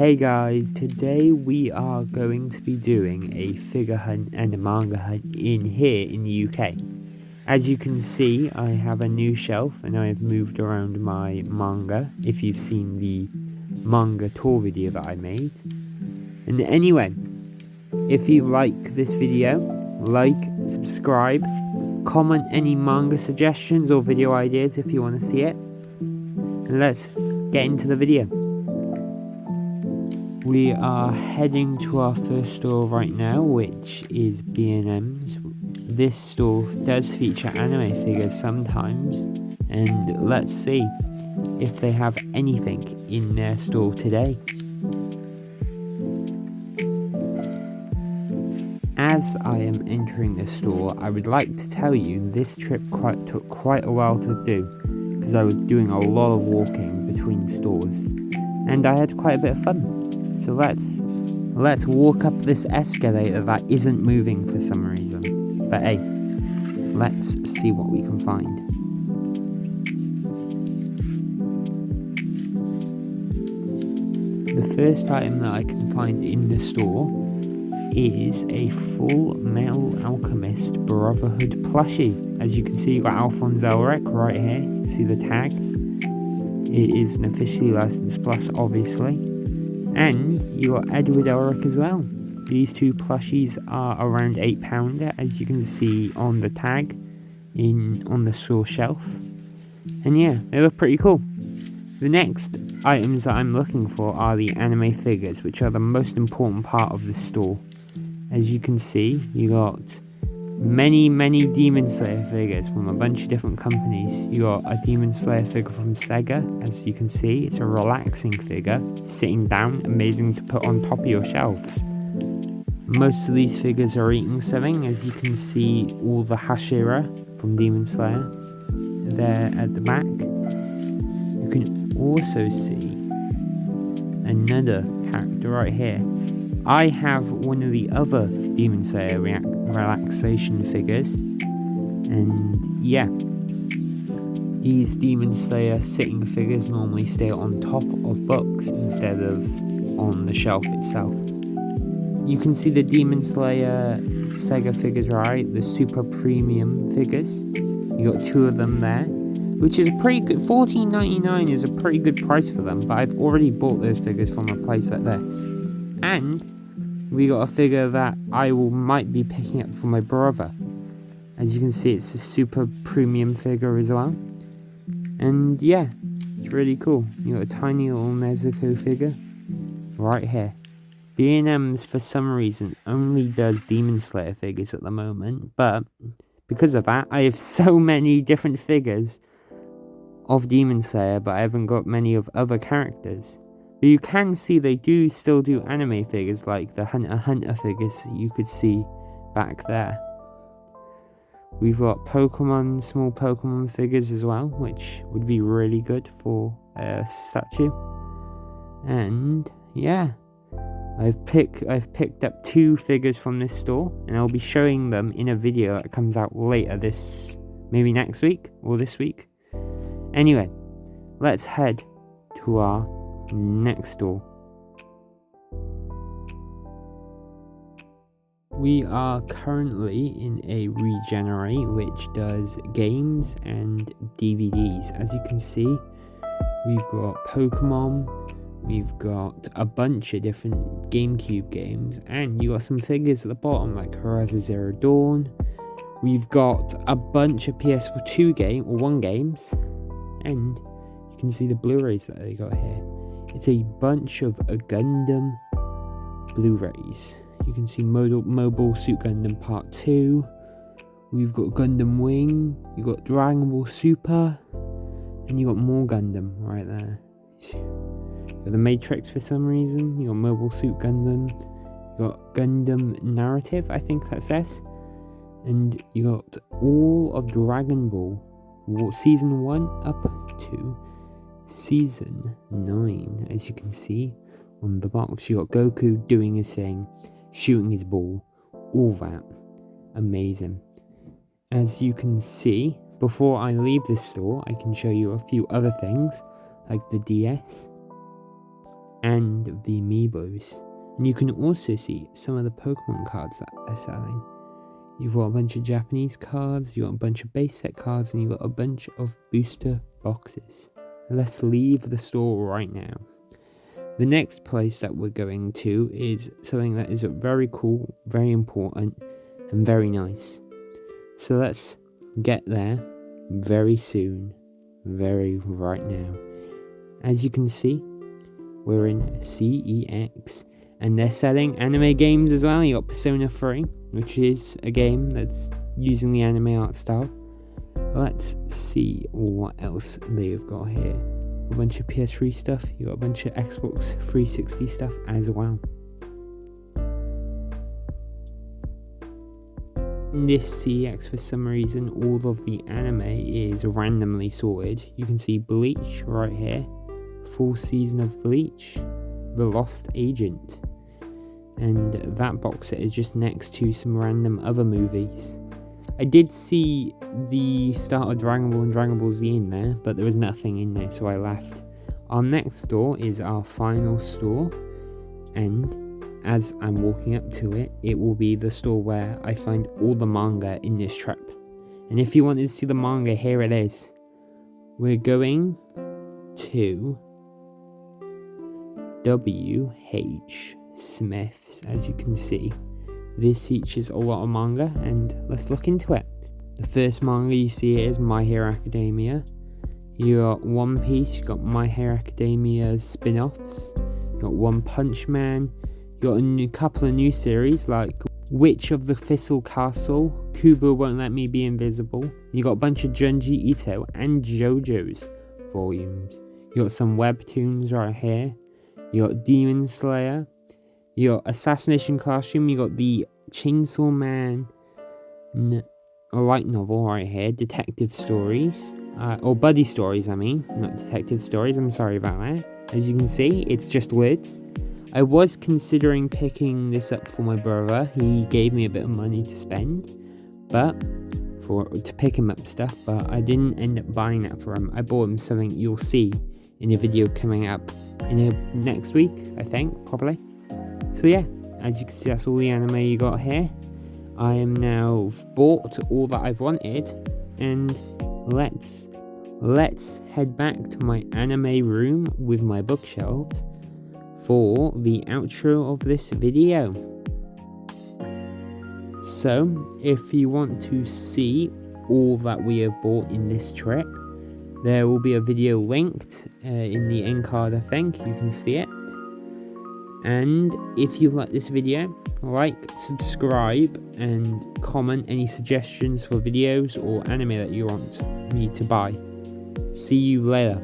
Hey guys, today we are going to be doing a figure hunt and a manga hunt here in the UK. As you can see, I have a new shelf and I have moved around my manga, if you've seen the manga tour video that I made. And anyway, if you like this video, like, subscribe, comment any manga suggestions or video ideas if you want to see it. And let's get into the video. We are heading to our first store right now, which is B&M's. This store does feature anime figures sometimes, and let's see if they have anything in their store today. As I am entering the store, I would like to tell you this trip took quite a while to do, because I was doing a lot of walking between stores, and I had quite a bit of fun. So let's walk up this escalator that isn't moving for some reason. But hey, let's see what we can find. The first item that I can find in the store is a Full Metal Alchemist Brotherhood plushie. As you can see, you've got Alphonse Elric right here. You can see the tag. It is an officially licensed plus, obviously. And you got Edward Elric as well. These two plushies are around £8, as you can see on the tag on the store shelf. And yeah, they look pretty cool. The next items that I'm looking for are the anime figures, which are the most important part of the store. As you can see, you got many Demon Slayer figures from a bunch of different companies. You got a Demon Slayer figure from Sega. As you can see, it's a relaxing figure, sitting down, amazing to put on top of your shelves. Most of these figures are eating something. As you can see, all the Hashira from Demon Slayer there at the back. You can also see another character right here. I have one of the other Demon Slayer relaxation figures, and yeah, these Demon Slayer sitting figures normally stay on top of books instead of on the shelf itself. You can see the Demon Slayer Sega figures, right? The super premium figures. You got two of them there, which is a pretty good. $14.99 is a pretty good price for them, but I've already bought those figures from a place like this. And we got a figure that I might be picking up for my brother. As you can see, it's a super premium figure as well. And yeah, it's really cool. You got a tiny little Nezuko figure right here. B&M's for some reason only does Demon Slayer figures at the moment, but because of that, I have so many different figures of Demon Slayer, but I haven't got many of other characters. But you can see they do still do anime figures, like the Hunter x Hunter figures you could see back there. We've got small Pokemon figures as well, which would be really good for a statue. And yeah, I've picked up two figures from this store, and I'll be showing them in a video that comes out later maybe next week or this week. Anyway, let's head to our next door. We are currently in a Regenerate, which does games and DVDs. As you can see, we've got Pokemon, we've got a bunch of different GameCube games, and you got some figures at the bottom like Horizon Zero Dawn. We've got a bunch of PS2 1 games, and you can see the Blu-rays that they got here. It's a bunch of Gundam Blu-rays. You can see Mobile Suit Gundam Part 2. We've got Gundam Wing. You got Dragon Ball Super. And you got more Gundam right there. You got the Matrix for some reason. You got Mobile Suit Gundam. You got Gundam Narrative, I think that says. And you got all of Dragon Ball Season 1 up to Season 9, as you can see on the box. You got Goku doing his thing, shooting his ball, all that. Amazing. As you can see, before I leave this store, I can show you a few other things, like the DS. and the amiibos. And you can also see some of the Pokemon cards that are selling. You've got a bunch of Japanese cards, you've got a bunch of base set cards, and you've got a bunch of booster boxes. Let's leave the store right now. The next place that we're going to is something that is very cool, very important, and very nice. So let's get there very soon, right now. As you can see, we're in CEX, and they're selling anime games as well. You got Persona 3, which is a game that's using the anime art style. Let's see what else they've got here. A bunch of PS3 stuff, you got a bunch of Xbox 360 stuff as well. In this CEX, for some reason, all of the anime is randomly sorted. You can see Bleach right here, full season of Bleach, The Lost Agent, and that box set is just next to some random other movies. I did see the start of Dragon Ball and Dragon Ball Z in there, but there was nothing in there, so I left. Our next store is our final store, and as I'm walking up to it, it will be the store where I find all the manga in this trip. And if you wanted to see the manga, here it is. We're going to WHSmiths, as you can see. This features a lot of manga, and let's look into it. The first manga you see here is My Hero Academia. You got One Piece, you got My Hero Academia's spin-offs, you got One Punch Man, you got a couple of new series like Witch of the Thistle Castle, Kubo Won't Let Me Be Invisible. You got a bunch of Junji Ito and JoJo's volumes. You got some webtoons right here. You got Demon Slayer. You got Assassination Classroom, you got the Chainsaw Man a light novel right here, detective stories, or buddy stories I mean, not detective stories, I'm sorry about that. As you can see, it's just words. I was considering picking this up for my brother. He gave me a bit of money to spend, to pick him up stuff, but I didn't end up buying that for him. I bought him something you'll see in a video coming up in next week, I think, probably. So yeah, as you can see, that's all the anime you got here. I am now bought all that I've wanted, and let's head back to my anime room with my bookshelves for the outro of this video. So, if you want to see all that we have bought in this trip, there will be a video linked in the end card, I think. You can see it. And if you like this video, like, subscribe, and comment any suggestions for videos or anime that you want me to buy. See you later.